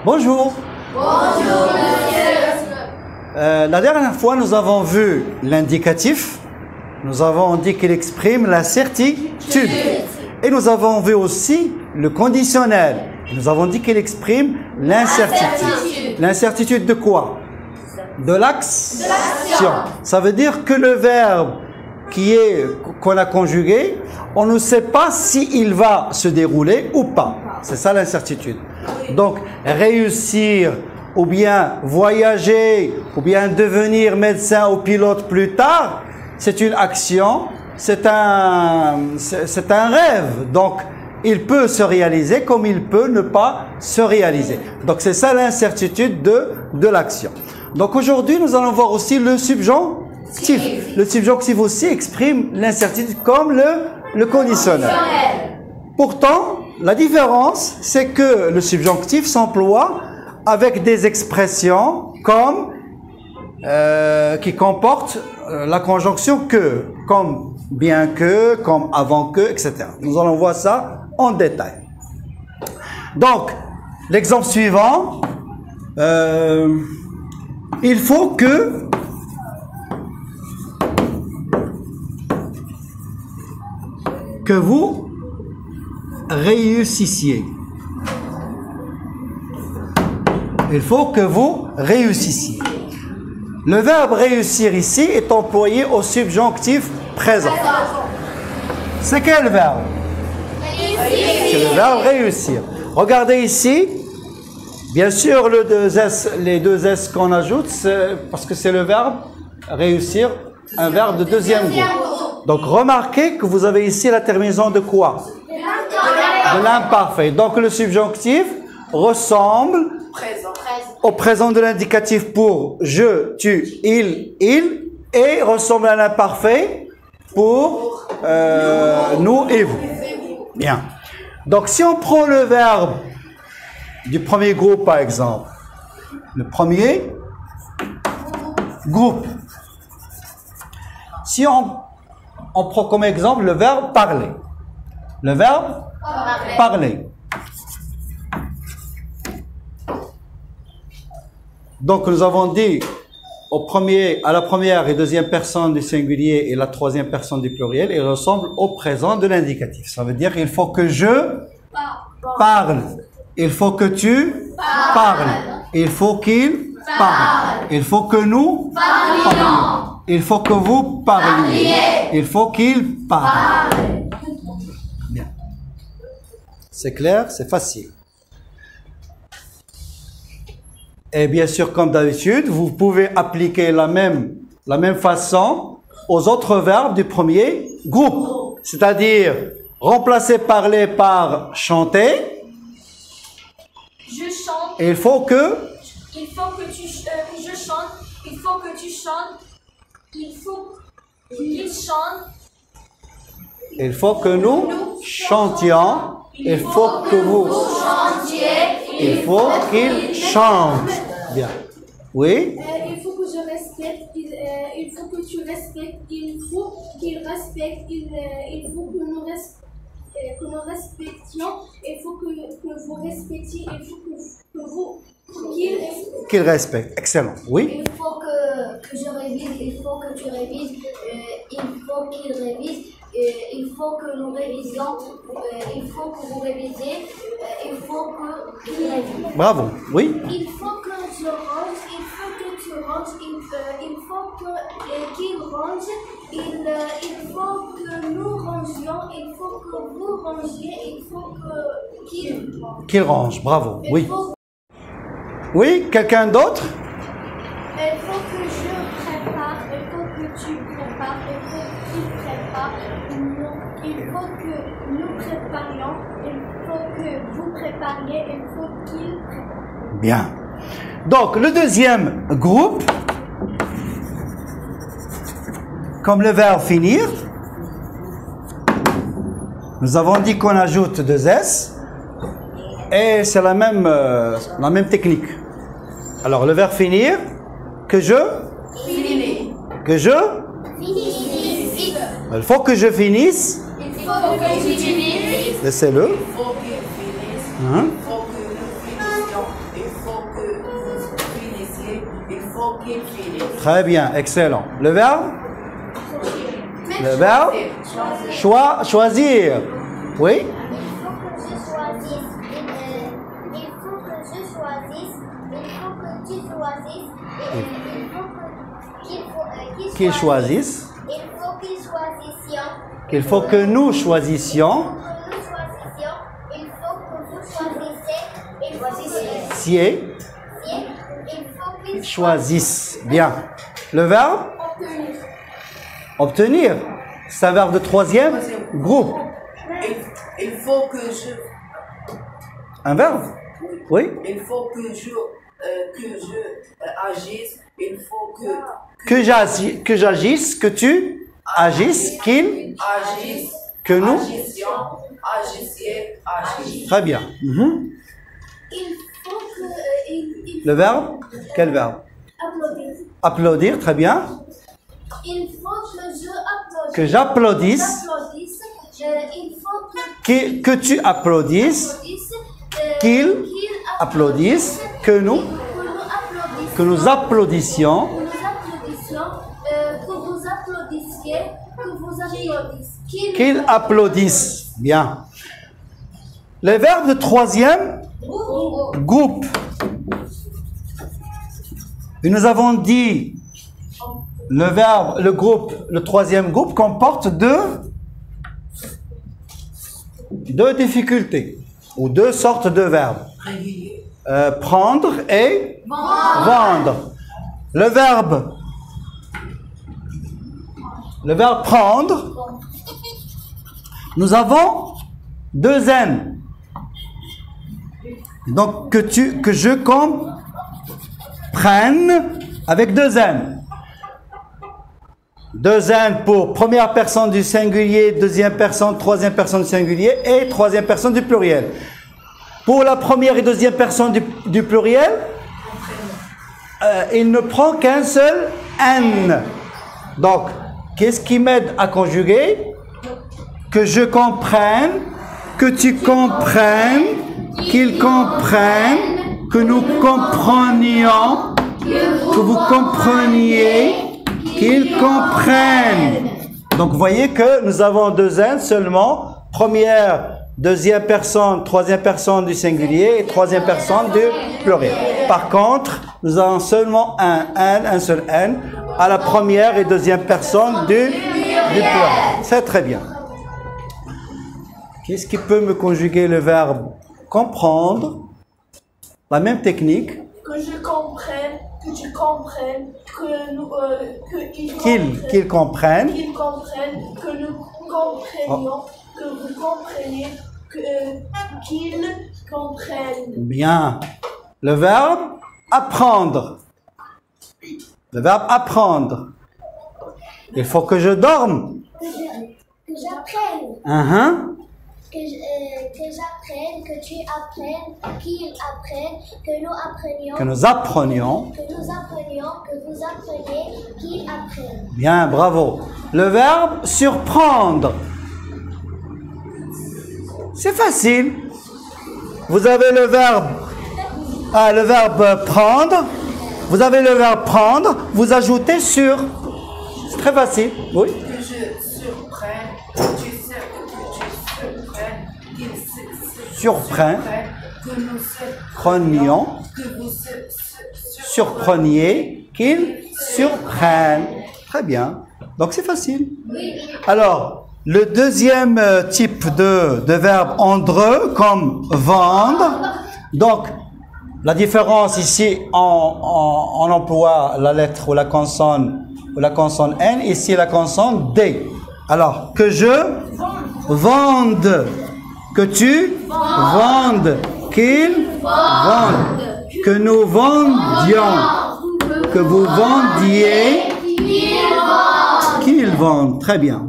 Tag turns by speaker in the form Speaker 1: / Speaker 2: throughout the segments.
Speaker 1: Bonjour.
Speaker 2: Bonjour, monsieur.
Speaker 1: La dernière fois, nous avons vu l'indicatif. Nous avons dit qu'il exprime la certitude. Et nous avons vu aussi le conditionnel. Nous avons dit qu'il exprime l'incertitude. L'incertitude de quoi? De l'action. Ça veut dire que le verbe qu'on a conjugué, on ne sait pas s'il va se dérouler ou pas. C'est ça l'incertitude. Donc, réussir, ou bien voyager, ou bien devenir médecin ou pilote plus tard, c'est une action, c'est un rêve. Donc, il peut se réaliser comme il peut ne pas se réaliser. Donc, c'est ça l'incertitude de l'action. Donc, aujourd'hui, nous allons voir aussi le subjonctif. Le subjonctif aussi exprime l'incertitude comme le conditionnel. Pourtant, la différence, c'est que le subjonctif s'emploie avec des expressions comme qui comportent la conjonction que, comme bien que, comme avant que, etc. Nous allons voir ça en détail. Donc, l'exemple suivant, il faut que vous réussissiez. Il faut que vous réussissiez. Le verbe réussir ici est employé au subjonctif présent. C'est quel verbe? C'est le verbe réussir. Regardez ici. Bien sûr, les deux S qu'on ajoute, parce que c'est le verbe réussir, un verbe de deuxième groupe. Donc, remarquez que vous avez ici la terminaison de quoi? De l'imparfait. Donc, le subjonctif ressemble au présent de l'indicatif pour je, tu, il, et ressemble à l'imparfait pour nous et vous. Bien. Donc, si on prend le verbe du premier groupe, par exemple, le premier groupe, si on prend comme exemple le verbe parler. Le verbe parler. Donc, nous avons dit à la première et deuxième personne du singulier et la troisième personne du pluriel, il ressemble au présent de l'indicatif. Ça veut dire qu'il faut que je parle. Il faut que tu parles. Il faut qu'il parle. Il faut que nous parlions. Il faut que vous parliez. Il faut qu'il parle. Bien. C'est clair, c'est facile. Et bien sûr, comme d'habitude, vous pouvez appliquer la même façon aux autres verbes du premier groupe. C'est-à-dire, remplacer parler par chanter.
Speaker 2: Je chante.
Speaker 1: Et il faut que
Speaker 2: je chante. Il faut que tu chantes. Il faut qu'il chante.
Speaker 1: Il faut que nous chantions. Il faut que vous
Speaker 2: chantiez.
Speaker 1: Il faut qu'il chante. Bien. Oui.
Speaker 3: Il faut que je respecte. Il faut que tu respectes. Il faut qu'il respecte. Il faut que nous respections. Il faut que vous respectiez. Il faut
Speaker 1: qu'il respecte. Excellent. Oui.
Speaker 4: Il faut que je révise. Il faut que tu révises. Il faut qu'il révise. Il faut que nous révisions. Il faut que vous révisiez. Il faut qu'il révise.
Speaker 1: Bravo. Oui.
Speaker 3: Il faut que je range. Il faut que tu ranges. Il faut qu'il range. Il faut que nous rangions. Il faut que vous rangiez. Il faut qu'il
Speaker 1: range. Bravo. Oui. Oui. Quelqu'un d'autre?
Speaker 3: Il faut que je prépare. Il faut que tu prépares. Il faut qu'il prépare. Il faut que nous préparions. Il faut que vous prépariez. Il faut qu'il prépare.
Speaker 1: Bien. Donc, le deuxième groupe, comme le verbe finir, Nous avons dit qu'on ajoute 2 S et c'est la même technique. Alors le verbe finir, que je il faut que je finisse. Laissez-le. Hein? Très bien, excellent. Le verbe choisir. Oui. Qu'il choisisse. Qu'il faut que nous choisissions.
Speaker 3: Il faut que vous choisissiez.
Speaker 1: Qu'ils choisissent. Bien. Le verbe obtenir. C'est un verbe de 3e groupe.
Speaker 5: Il faut que je...
Speaker 1: Un verbe? Oui.
Speaker 5: Il faut que je agisse. Il faut
Speaker 1: que j'agisse, que tu agisses, qu'il
Speaker 5: agisse,
Speaker 1: que nous
Speaker 5: agissiez.
Speaker 1: Très bien.
Speaker 3: Il faut que...
Speaker 1: Le verbe? Quel verbe?
Speaker 3: Applaudir.
Speaker 1: Applaudir, très bien.
Speaker 3: Il faut
Speaker 1: que j'applaudisse.
Speaker 3: Il faut
Speaker 1: que tu applaudisses. Qu'il applaudisse. Que nous applaudissions.
Speaker 3: Que vous applaudissiez. Que vous applaudissez.
Speaker 1: Qu'il applaudisse. Bien. Les verbes de 3e groupe. Et nous avons dit le groupe, le 3e groupe comporte deux difficultés ou 2 sortes de verbes. Prendre et vendre. Le verbe prendre, nous avons 2 N. Donc que je comprenne avec 2 N. 2 N pour première personne du singulier, deuxième personne, troisième personne du singulier et troisième personne du pluriel. Pour la première et deuxième personne du pluriel, il ne prend qu'un seul N. Donc, qu'est-ce qui m'aide à conjuguer? Que je comprenne, que tu comprennes, qu'ils comprennent, que nous comprenions, que vous compreniez, qu'ils comprennent. Donc, vous voyez que nous avons 2 N seulement. Première, deuxième personne, troisième personne du singulier et troisième personne du pluriel. Par contre, nous avons seulement un seul N à la première et deuxième personne du pluriel. C'est très bien. Qu'est-ce qui peut me conjuguer le verbe comprendre? La même technique.
Speaker 2: Que je comprenne, que tu comprennes, que nous,
Speaker 1: qu'ils comprennent.
Speaker 2: Qu'ils comprennent, que nous comprenions, que vous compreniez, qu'ils comprennent.
Speaker 1: Bien. Le verbe apprendre. Le verbe apprendre. Il faut que je dorme.
Speaker 3: que j'apprenne. Que j'apprenne, que tu apprennes, qu'ils apprennent, que nous apprenions.
Speaker 1: Que nous apprenions.
Speaker 3: Que vous appreniez, qu'ils apprennent.
Speaker 1: Bien, bravo. Le verbe surprendre. C'est facile. Vous avez le verbe prendre. Vous avez le verbe prendre. Vous ajoutez sur. C'est très facile. Oui.
Speaker 5: Que je surprenne, tu sais que tu surprennes, qu'il
Speaker 1: surprenne.
Speaker 5: Que nous
Speaker 1: surprenions.
Speaker 5: Que vous
Speaker 1: surpreniez, qu'ils surprennent. Très bien. Donc c'est facile. Alors, le deuxième type de verbe andreux, comme vendre. Donc, la différence ici, on emploie la lettre ou la consonne N. Ici, la consonne D. Alors, que je vende. Que tu vendes. Qu'ils vendent. Que nous vendions. Que vous vendiez. Qu'ils vendent. Très bien.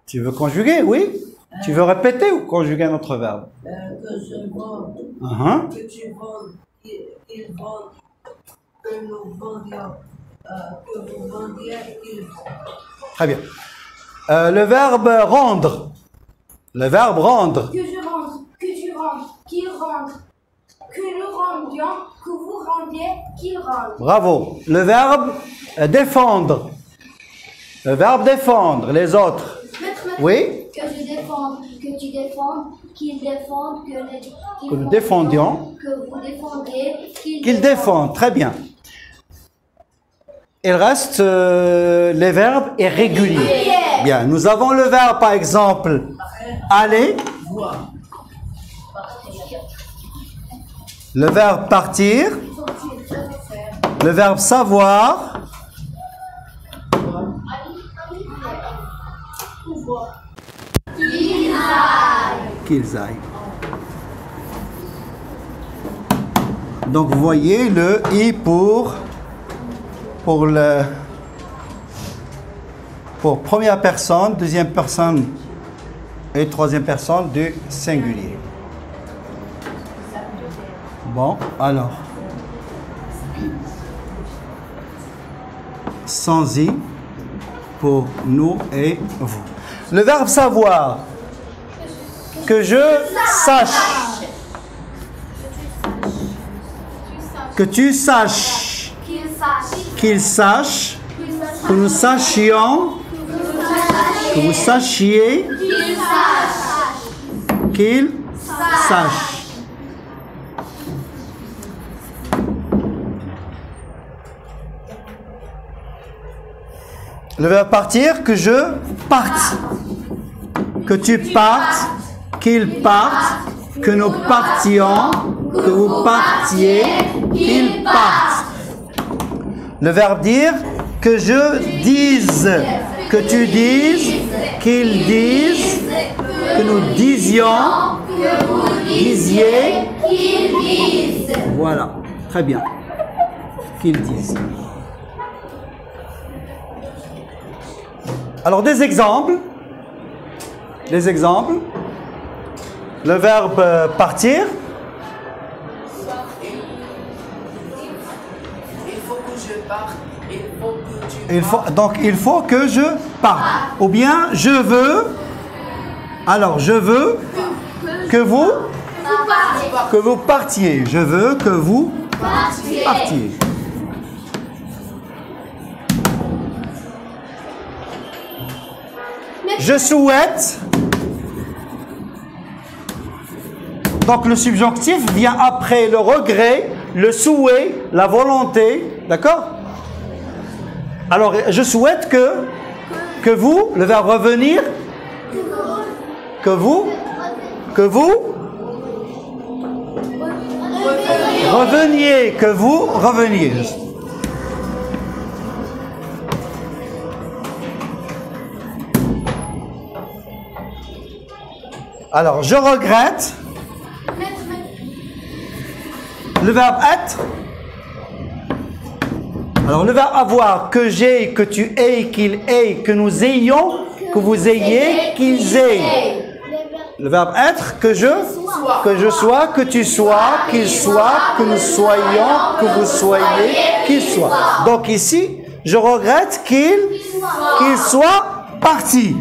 Speaker 1: Tu veux conjuguer, oui? Tu veux répéter ou conjuguer un autre verbe?
Speaker 6: Que je vende, que tu vendes, qu'il vende, que nous vendions, que vous vendiez, qu'il vend.
Speaker 1: Très bien. Le verbe rendre. Le verbe rendre.
Speaker 3: Que je rende, que tu rendes, qu'il rende, que nous rendions, que vous rendiez, qu'il rende.
Speaker 1: Bravo. Le verbe défendre. Le verbe défendre. Les autres. Oui?
Speaker 4: Que je défende, que tu défendes, qu'il défende,
Speaker 1: Que nous défendions.
Speaker 4: que vous défendiez,
Speaker 1: Qu'il défende. Très bien. Il reste les verbes irréguliers. Bien. Nous avons le verbe, par exemple, aller. Le verbe partir. Le verbe savoir. Qu'ils aillent. Donc vous voyez le i pour première personne, deuxième personne et troisième personne du singulier. Bon, alors sans i pour nous et vous. Le verbe savoir. Que je sache. Que tu saches. Qu'il sache. Que nous sachions. Que vous sachiez. Qu'il sache. Le verbe partir, que je parte. Que tu partes, qu'il parte, que nous partions, que vous partiez, qu'il parte. Le verbe dire, que je dise, que tu dises, qu'il dise, que nous disions, que vous disiez, qu'il dise. Voilà, très bien. Qu'il dise. Alors des exemples. Des exemples. Le verbe partir.
Speaker 5: Il faut que je parte. Il faut que tu
Speaker 1: Donc il faut que je parte. Ou bien je veux. Alors je veux que vous partiez. Je veux que vous partiez. Je souhaite. Donc le subjonctif vient après le regret, le souhait, la volonté. D'accord? Alors je souhaite que vous, le verbe revenir, que vous reveniez, que vous reveniez. Alors, je regrette. Le verbe être. Alors, le verbe avoir, que j'ai, que tu aies, qu'il ait, que nous ayons, que vous ayez, qu'ils aient. Le verbe être, que je sois, que tu sois, qu'il soit, que nous soyons, que vous soyez, qu'il soit. Donc ici, je regrette qu'il soit parti.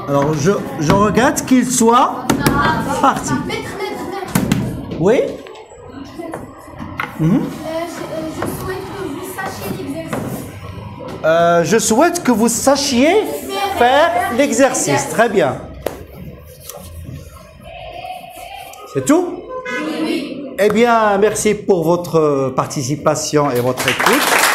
Speaker 1: Alors, je regrette qu'il soit parti. Oui? Je souhaite que vous sachiez faire l'exercice. Très bien. C'est tout? Oui. Eh bien, merci pour votre participation et votre écoute.